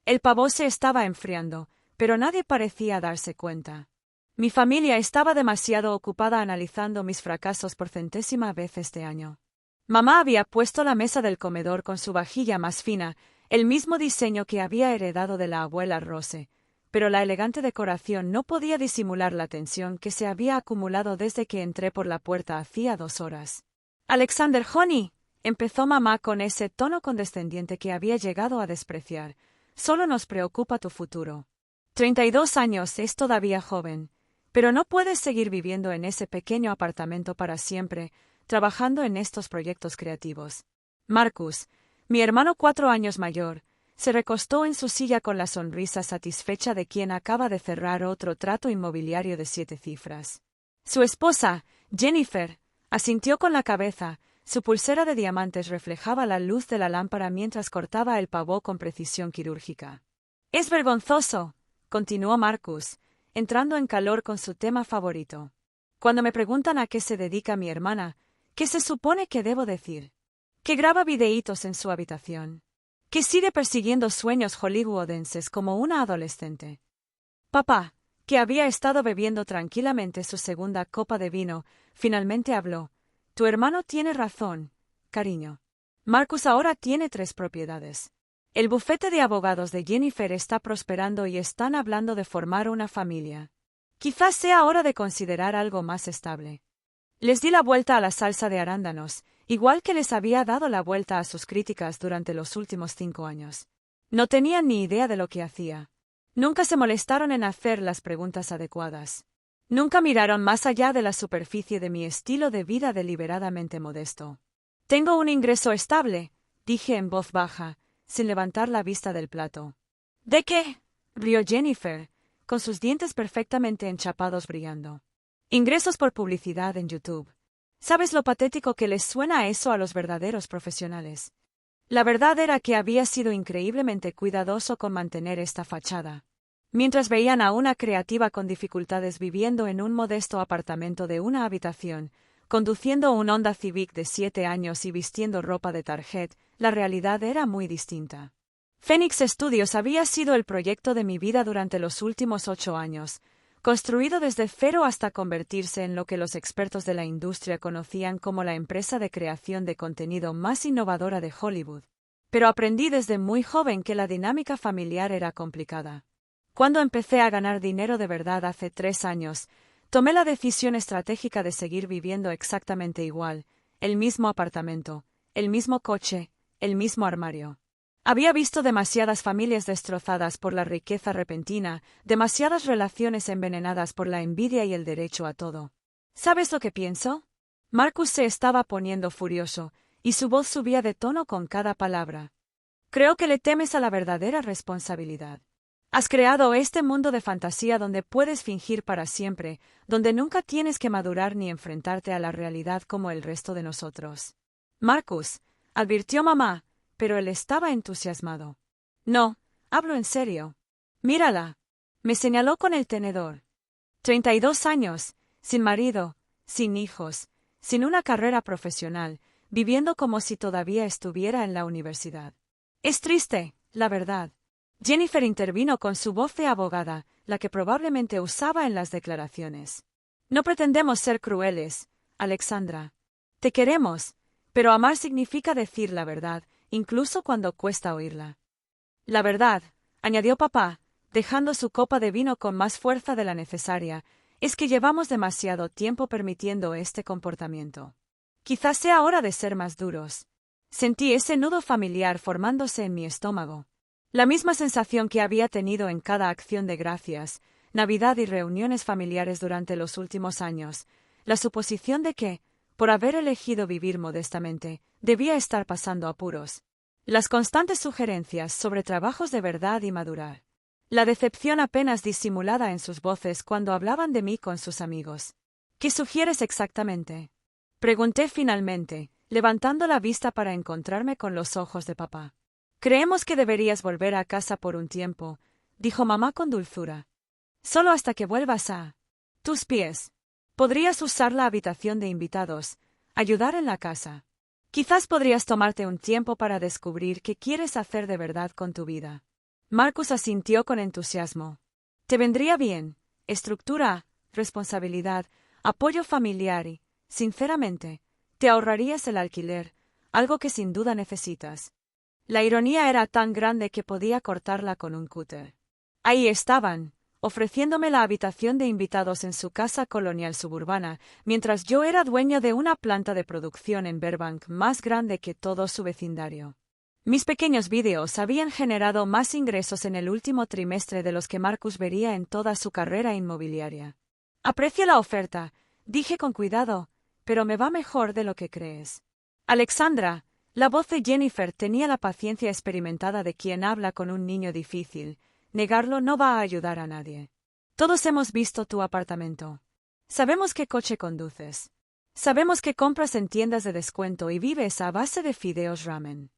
El pavo se estaba enfriando, pero nadie parecía darse cuenta. Mi familia estaba demasiado ocupada analizando mis fracasos por centésima vez este año. Mamá había puesto la mesa del comedor con su vajilla más fina, el mismo diseño que había heredado de la abuela Rose, pero la elegante decoración no podía disimular la tensión que se había acumulado desde que entré por la puerta hacía 2 horas. Alexander, honey, empezó mamá con ese tono condescendiente que había llegado a despreciar, solo nos preocupa tu futuro. 32 años es todavía joven, pero no puedes seguir viviendo en ese pequeño apartamento para siempre, trabajando en estos proyectos creativos. Marcus, mi hermano 4 años mayor, se recostó en su silla con la sonrisa satisfecha de quien acaba de cerrar otro trato inmobiliario de 7 cifras. Su esposa, Jennifer, asintió con la cabeza, su pulsera de diamantes reflejaba la luz de la lámpara mientras cortaba el pavó con precisión quirúrgica. Es vergonzoso, continuó Marcus, entrando en calor con su tema favorito. Cuando me preguntan a qué se dedica mi hermana, ¿qué se supone que debo decir? Que graba videitos en su habitación. Que sigue persiguiendo sueños hollywoodenses como una adolescente. Papá, que había estado bebiendo tranquilamente su segunda copa de vino, finalmente habló. Tu hermano tiene razón, cariño. Marcus ahora tiene 3 propiedades. El bufete de abogados de Jennifer está prosperando y están hablando de formar una familia. Quizás sea hora de considerar algo más estable. Les di la vuelta a la salsa de arándanos, igual que les había dado la vuelta a sus críticas durante los últimos 5 años. No tenían ni idea de lo que hacía. Nunca se molestaron en hacer las preguntas adecuadas. Nunca miraron más allá de la superficie de mi estilo de vida deliberadamente modesto. Tengo un ingreso estable, dije en voz baja, sin levantar la vista del plato. ¿De qué? Rió Jennifer, con sus dientes perfectamente enchapados brillando. Ingresos por publicidad en YouTube. ¿Sabes lo patético que les suena eso a los verdaderos profesionales? La verdad era que había sido increíblemente cuidadoso con mantener esta fachada. Mientras veían a una creativa con dificultades viviendo en un modesto apartamento de una habitación, conduciendo un Honda Civic de 7 años y vistiendo ropa de Target, la realidad era muy distinta. Phoenix Studios había sido el proyecto de mi vida durante los últimos 8 años, construido desde cero hasta convertirse en lo que los expertos de la industria conocían como la empresa de creación de contenido más innovadora de Hollywood. Pero aprendí desde muy joven que la dinámica familiar era complicada. Cuando empecé a ganar dinero de verdad hace 3 años, tomé la decisión estratégica de seguir viviendo exactamente igual, el mismo apartamento, el mismo coche, el mismo armario. Había visto demasiadas familias destrozadas por la riqueza repentina, demasiadas relaciones envenenadas por la envidia y el derecho a todo. ¿Sabes lo que pienso? Marcus se estaba poniendo furioso, y su voz subía de tono con cada palabra. Creo que le temes a la verdadera responsabilidad. Has creado este mundo de fantasía donde puedes fingir para siempre, donde nunca tienes que madurar ni enfrentarte a la realidad como el resto de nosotros. Marcus, advirtió mamá, pero él estaba entusiasmado. No, hablo en serio. Mírala. Me señaló con el tenedor. 32 años, sin marido, sin hijos, sin una carrera profesional, viviendo como si todavía estuviera en la universidad. Es triste, la verdad. Jennifer intervino con su voz de abogada, la que probablemente usaba en las declaraciones. No pretendemos ser crueles, Alexandra. Te queremos, pero amar significa decir la verdad, incluso cuando cuesta oírla. La verdad, añadió papá, dejando su copa de vino con más fuerza de la necesaria, es que llevamos demasiado tiempo permitiendo este comportamiento. Quizás sea hora de ser más duros. Sentí ese nudo familiar formándose en mi estómago. La misma sensación que había tenido en cada acción de gracias, Navidad y reuniones familiares durante los últimos años, la suposición de que, por haber elegido vivir modestamente, debía estar pasando apuros. Las constantes sugerencias sobre trabajos de verdad y madurar. La decepción apenas disimulada en sus voces cuando hablaban de mí con sus amigos. ¿Qué sugieres exactamente? Pregunté finalmente, levantando la vista para encontrarme con los ojos de papá. Creemos que deberías volver a casa por un tiempo, dijo mamá con dulzura. Solo hasta que vuelvas a tus pies. Podrías usar la habitación de invitados, ayudar en la casa. Quizás podrías tomarte un tiempo para descubrir qué quieres hacer de verdad con tu vida. Marcus asintió con entusiasmo. Te vendría bien. Estructura, responsabilidad, apoyo familiar y, sinceramente, te ahorrarías el alquiler, algo que sin duda necesitas. La ironía era tan grande que podía cortarla con un cúter. Ahí estaban, ofreciéndome la habitación de invitados en su casa colonial suburbana, mientras yo era dueño de una planta de producción en Burbank más grande que todo su vecindario. Mis pequeños vídeos habían generado más ingresos en el último trimestre de los que Marcus vería en toda su carrera inmobiliaria. Aprecio la oferta, dije con cuidado, pero me va mejor de lo que crees. Alexandra, la voz de Jennifer tenía la paciencia experimentada de quien habla con un niño difícil. Negarlo no va a ayudar a nadie. Todos hemos visto tu apartamento. Sabemos qué coche conduces. Sabemos que compras en tiendas de descuento y vives a base de fideos ramen.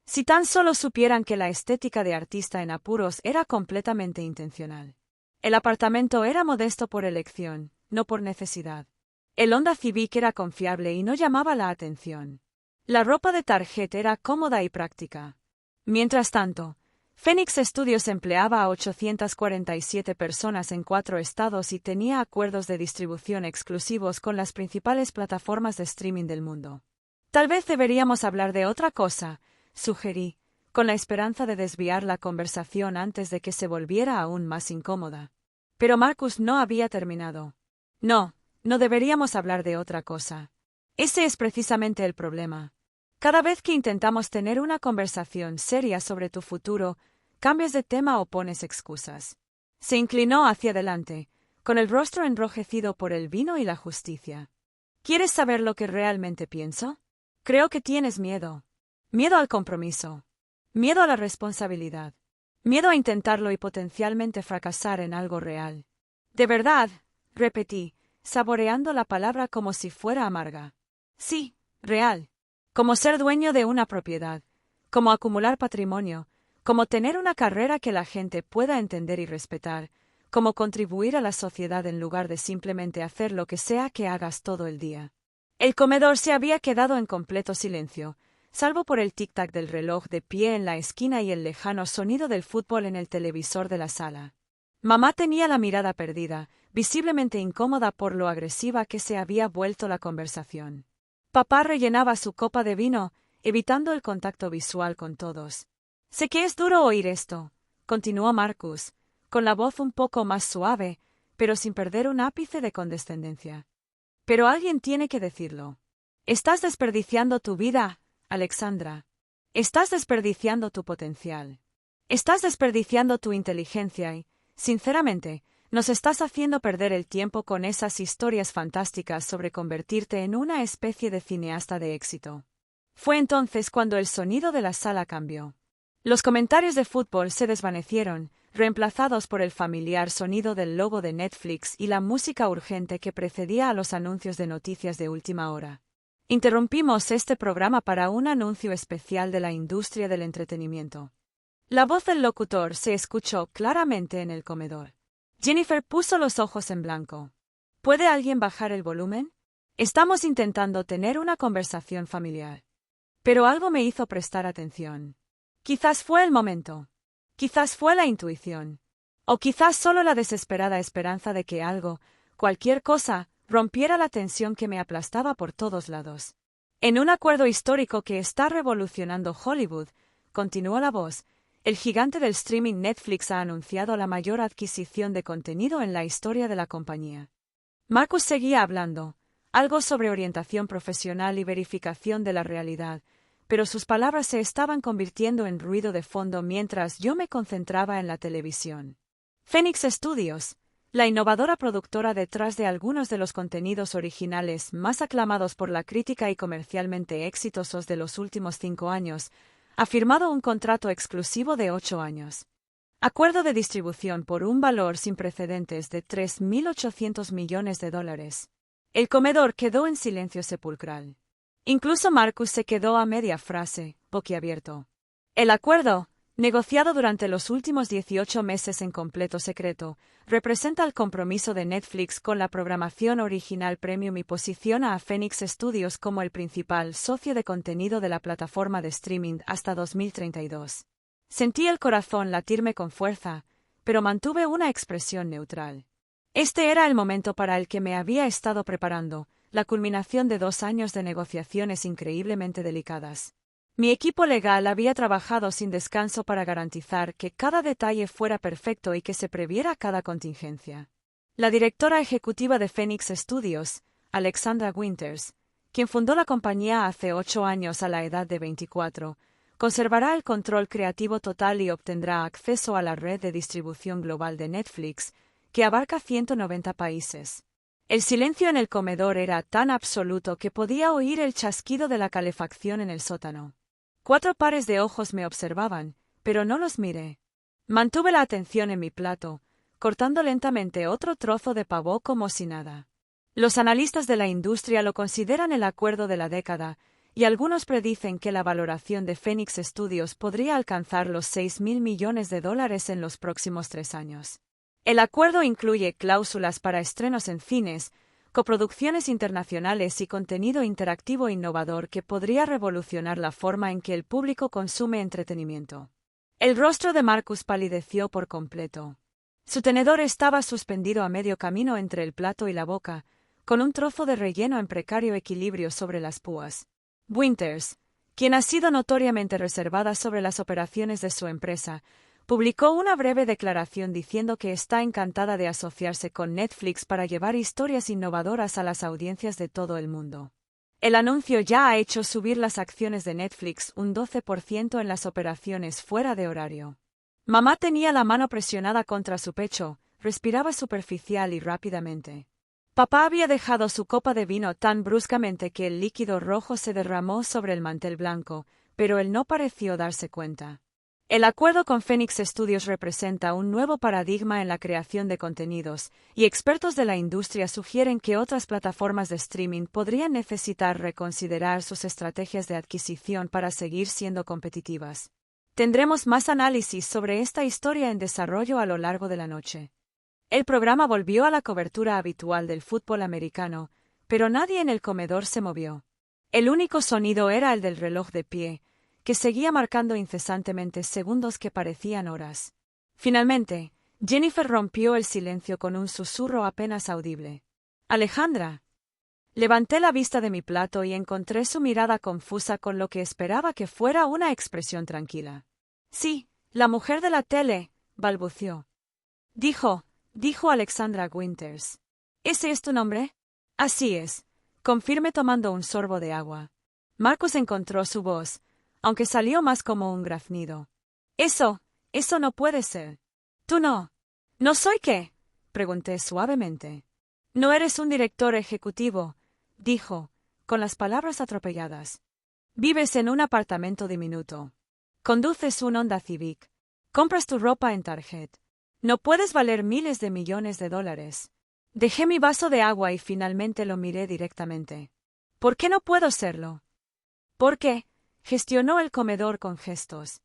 Si tan solo supieran que la estética de artista en apuros era completamente intencional. El apartamento era modesto por elección, no por necesidad. El Honda Civic era confiable y no llamaba la atención. La ropa de Target era cómoda y práctica. Mientras tanto, Phoenix Studios empleaba a 847 personas en 4 estados y tenía acuerdos de distribución exclusivos con las principales plataformas de streaming del mundo. Tal vez deberíamos hablar de otra cosa, sugerí, con la esperanza de desviar la conversación antes de que se volviera aún más incómoda. Pero Marcus no había terminado. No deberíamos hablar de otra cosa. Ese es precisamente el problema. Cada vez que intentamos tener una conversación seria sobre tu futuro, cambias de tema o pones excusas. Se inclinó hacia adelante, con el rostro enrojecido por el vino y la justicia. ¿Quieres saber lo que realmente pienso? Creo que tienes miedo. Miedo al compromiso. Miedo a la responsabilidad. Miedo a intentarlo y potencialmente fracasar en algo real. De verdad, repetí, saboreando la palabra como si fuera amarga. Sí, real. Como ser dueño de una propiedad. Como acumular patrimonio. Como tener una carrera que la gente pueda entender y respetar. Como contribuir a la sociedad en lugar de simplemente hacer lo que sea que hagas todo el día. El comedor se había quedado en completo silencio, salvo por el tic-tac del reloj de pie en la esquina y el lejano sonido del fútbol en el televisor de la sala. Mamá tenía la mirada perdida, visiblemente incómoda por lo agresiva que se había vuelto la conversación. Papá rellenaba su copa de vino, evitando el contacto visual con todos. Sé que es duro oír esto, continuó Marcus, con la voz un poco más suave, pero sin perder un ápice de condescendencia. Pero alguien tiene que decirlo. Estás desperdiciando tu vida, Alexandra. Estás desperdiciando tu potencial. Estás desperdiciando tu inteligencia y, sinceramente, nos estás haciendo perder el tiempo con esas historias fantásticas sobre convertirte en una especie de cineasta de éxito. Fue entonces cuando el sonido de la sala cambió. Los comentarios de fútbol se desvanecieron, reemplazados por el familiar sonido del logo de Netflix y la música urgente que precedía a los anuncios de noticias de última hora. Interrumpimos este programa para un anuncio especial de la industria del entretenimiento. La voz del locutor se escuchó claramente en el comedor. Jennifer puso los ojos en blanco. ¿Puede alguien bajar el volumen? Estamos intentando tener una conversación familiar. Pero algo me hizo prestar atención. Quizás fue el momento. Quizás fue la intuición. O quizás solo la desesperada esperanza de que algo, cualquier cosa, rompiera la tensión que me aplastaba por todos lados. En un acuerdo histórico que está revolucionando Hollywood, continuó la voz, el gigante del streaming Netflix ha anunciado la mayor adquisición de contenido en la historia de la compañía. Marcus seguía hablando, algo sobre orientación profesional y verificación de la realidad, pero sus palabras se estaban convirtiendo en ruido de fondo mientras yo me concentraba en la televisión. Phoenix Studios, la innovadora productora detrás de algunos de los contenidos originales más aclamados por la crítica y comercialmente exitosos de los últimos 5 años, ha firmado un contrato exclusivo de 8 años. Acuerdo de distribución por un valor sin precedentes de $3.800 millones. El comedor quedó en silencio sepulcral. Incluso Marcus se quedó a media frase, boquiabierto. El acuerdo, negociado durante los últimos 18 meses en completo secreto, representa el compromiso de Netflix con la programación original premium y posiciona a Phoenix Studios como el principal socio de contenido de la plataforma de streaming hasta 2032. Sentí el corazón latirme con fuerza, pero mantuve una expresión neutral. Este era el momento para el que me había estado preparando, la culminación de 2 años de negociaciones increíblemente delicadas. Mi equipo legal había trabajado sin descanso para garantizar que cada detalle fuera perfecto y que se previera cada contingencia. La directora ejecutiva de Phoenix Studios, Alexandra Winters, quien fundó la compañía hace 8 años a la edad de 24, conservará el control creativo total y obtendrá acceso a la red de distribución global de Netflix, que abarca 190 países. El silencio en el comedor era tan absoluto que podía oír el chasquido de la calefacción en el sótano. 4 pares de ojos me observaban, pero no los miré. Mantuve la atención en mi plato, cortando lentamente otro trozo de pavó como si nada. Los analistas de la industria lo consideran el acuerdo de la década, y algunos predicen que la valoración de Phoenix Studios podría alcanzar los $6.000 millones en los próximos 3 años. El acuerdo incluye cláusulas para estrenos en cines, coproducciones internacionales y contenido interactivo innovador que podría revolucionar la forma en que el público consume entretenimiento. El rostro de Marcus palideció por completo. Su tenedor estaba suspendido a medio camino entre el plato y la boca, con un trozo de relleno en precario equilibrio sobre las púas. Winters, quien ha sido notoriamente reservada sobre las operaciones de su empresa, publicó una breve declaración diciendo que está encantada de asociarse con Netflix para llevar historias innovadoras a las audiencias de todo el mundo. El anuncio ya ha hecho subir las acciones de Netflix un 12% en las operaciones fuera de horario. Mamá tenía la mano presionada contra su pecho, respiraba superficial y rápidamente. Papá había dejado su copa de vino tan bruscamente que el líquido rojo se derramó sobre el mantel blanco, pero él no pareció darse cuenta. El acuerdo con Phoenix Studios representa un nuevo paradigma en la creación de contenidos, y expertos de la industria sugieren que otras plataformas de streaming podrían necesitar reconsiderar sus estrategias de adquisición para seguir siendo competitivas. Tendremos más análisis sobre esta historia en desarrollo a lo largo de la noche. El programa volvió a la cobertura habitual del fútbol americano, pero nadie en el comedor se movió. El único sonido era el del reloj de pie, que seguía marcando incesantemente segundos que parecían horas. Finalmente, Jennifer rompió el silencio con un susurro apenas audible. «Alejandra». Levanté la vista de mi plato y encontré su mirada confusa con lo que esperaba que fuera una expresión tranquila. «Sí, la mujer de la tele», balbució. Dijo Alexandra Winters. «¿Ese es tu nombre?» «Así es», confirmé tomando un sorbo de agua. Marcus encontró su voz, aunque salió más como un graznido. Eso no puede ser. ¿Tú no? ¿No soy qué?», pregunté suavemente. «No eres un director ejecutivo», dijo, con las palabras atropelladas. «Vives en un apartamento diminuto. Conduces un Honda Civic. Compras tu ropa en Target. No puedes valer miles de millones de dólares». Dejé mi vaso de agua y finalmente lo miré directamente. «¿Por qué no puedo serlo?» «¿Por qué?», gestionó el comedor con gestos.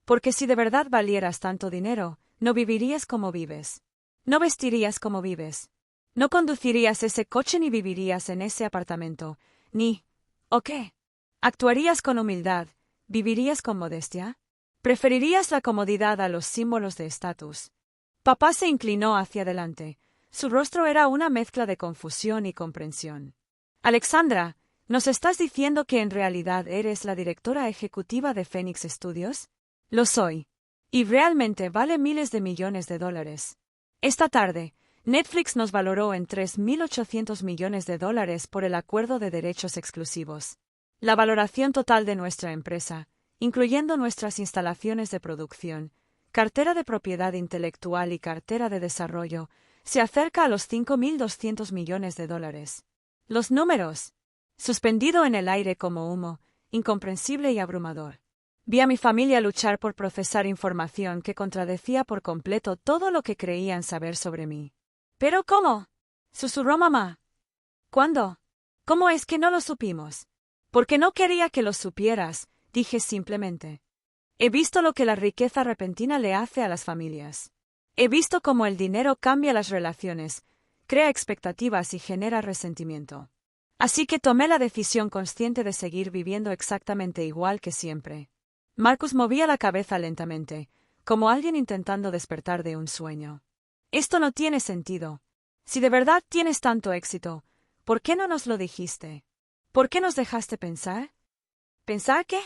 «Porque si de verdad valieras tanto dinero, no vivirías como vives. No vestirías como vives. No conducirías ese coche ni vivirías en ese apartamento. ¿O qué? ¿Actuarías con humildad? ¿Vivirías con modestia? ¿Preferirías la comodidad a los símbolos de estatus?» Papá se inclinó hacia adelante. Su rostro era una mezcla de confusión y comprensión. «Alexandra, ¿nos estás diciendo que en realidad eres la directora ejecutiva de Phoenix Studios?» «Lo soy. Y realmente vale miles de millones de dólares. Esta tarde, Netflix nos valoró en $3.800 millones por el acuerdo de derechos exclusivos. La valoración total de nuestra empresa, incluyendo nuestras instalaciones de producción, cartera de propiedad intelectual y cartera de desarrollo, se acerca a los $5.200 millones. Los números. Suspendido en el aire como humo, incomprensible y abrumador. Vi a mi familia luchar por procesar información que contradecía por completo todo lo que creían saber sobre mí. «¿Pero cómo?», susurró mamá. «¿Cuándo? ¿Cómo es que no lo supimos?» «Porque no quería que lo supieras», dije simplemente. «He visto lo que la riqueza repentina le hace a las familias. He visto cómo el dinero cambia las relaciones, crea expectativas y genera resentimiento. Así que tomé la decisión consciente de seguir viviendo exactamente igual que siempre. Marcus movía la cabeza lentamente, como alguien intentando despertar de un sueño. Esto no tiene sentido. Si de verdad tienes tanto éxito, ¿por qué no nos lo dijiste? ¿Por qué nos dejaste pensar? ¿Pensar qué?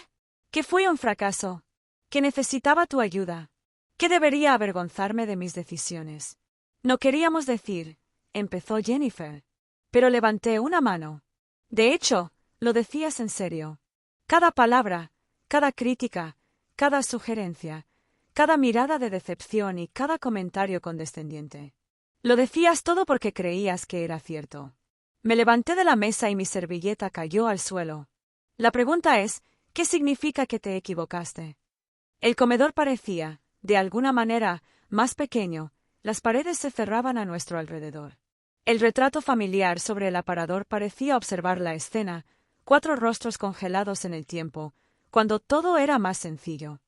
Que fui un fracaso. Que necesitaba tu ayuda. Que debería avergonzarme de mis decisiones. No queríamos decir, empezó Jennifer. Pero levanté una mano. De hecho, lo decías en serio. Cada palabra, cada crítica, cada sugerencia, cada mirada de decepción y cada comentario condescendiente. Lo decías todo porque creías que era cierto. Me levanté de la mesa y mi servilleta cayó al suelo. La pregunta es, ¿qué significa que te equivocaste? El comedor parecía, de alguna manera, más pequeño, las paredes se cerraban a nuestro alrededor. El retrato familiar sobre el aparador parecía observar la escena, 4 rostros congelados en el tiempo, cuando todo era más sencillo.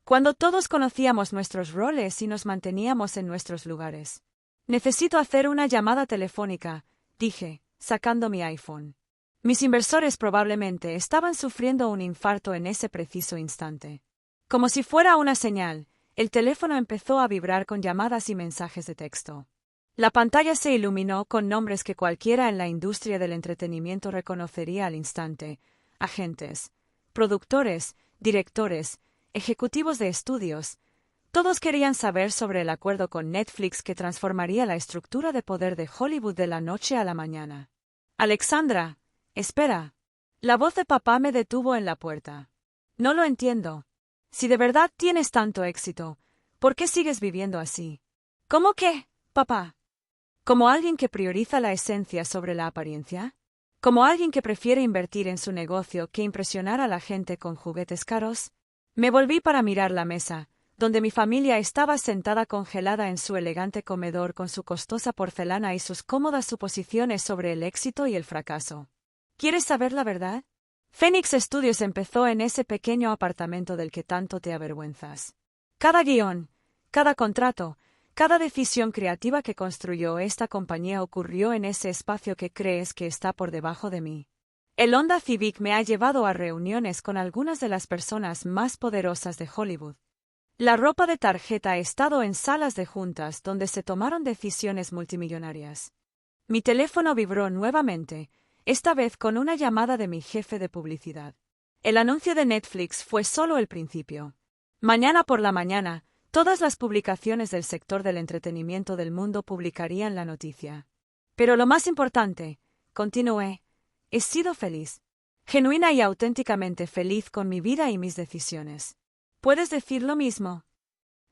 Cuando todos conocíamos nuestros roles y nos manteníamos en nuestros lugares. Necesito hacer una llamada telefónica, dije, sacando mi iPhone. Mis inversores probablemente estaban sufriendo un infarto en ese preciso instante. Como si fuera una señal, el teléfono empezó a vibrar con llamadas y mensajes de texto. La pantalla se iluminó con nombres que cualquiera en la industria del entretenimiento reconocería al instante: agentes, productores, directores, ejecutivos de estudios. Todos querían saber sobre el acuerdo con Netflix que transformaría la estructura de poder de Hollywood de la noche a la mañana. Alexandra, espera. La voz de papá me detuvo en la puerta. No lo entiendo. Si de verdad tienes tanto éxito, ¿por qué sigues viviendo así? ¿Cómo qué, papá? ¿Como alguien que prioriza la esencia sobre la apariencia? ¿Como alguien que prefiere invertir en su negocio que impresionar a la gente con juguetes caros? Me volví para mirar la mesa, donde mi familia estaba sentada congelada en su elegante comedor con su costosa porcelana y sus cómodas suposiciones sobre el éxito y el fracaso. ¿Quieres saber la verdad? Phoenix Studios empezó en ese pequeño apartamento del que tanto te avergüenzas. Cada guión, cada contrato, cada decisión creativa que construyó esta compañía ocurrió en ese espacio que crees que está por debajo de mí. El Honda Civic me ha llevado a reuniones con algunas de las personas más poderosas de Hollywood. La ropa de tarjeta ha estado en salas de juntas donde se tomaron decisiones multimillonarias. Mi teléfono vibró nuevamente, esta vez con una llamada de mi jefe de publicidad. El anuncio de Netflix fue solo el principio. Mañana por la mañana, todas las publicaciones del sector del entretenimiento del mundo publicarían la noticia. Pero lo más importante, continué, he sido feliz. Genuina y auténticamente feliz con mi vida y mis decisiones. ¿Puedes decir lo mismo?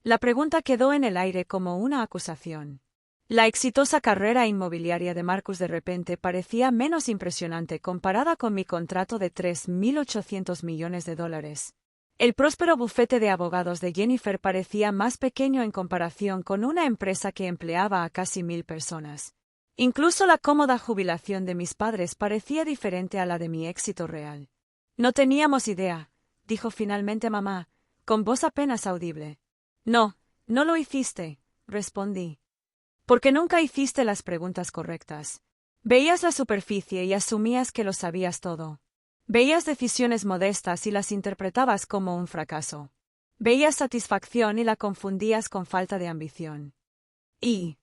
La pregunta quedó en el aire como una acusación. La exitosa carrera inmobiliaria de Marcus de repente parecía menos impresionante comparada con mi contrato de $3.800 millones. El próspero bufete de abogados de Jennifer parecía más pequeño en comparación con una empresa que empleaba a casi 1,000 personas. Incluso la cómoda jubilación de mis padres parecía diferente a la de mi éxito real. No teníamos idea, dijo finalmente mamá, con voz apenas audible. No, no lo hiciste, respondí. Porque nunca hiciste las preguntas correctas. Veías la superficie y asumías que lo sabías todo. Veías decisiones modestas y las interpretabas como un fracaso. Veías satisfacción y la confundías con falta de ambición. Y,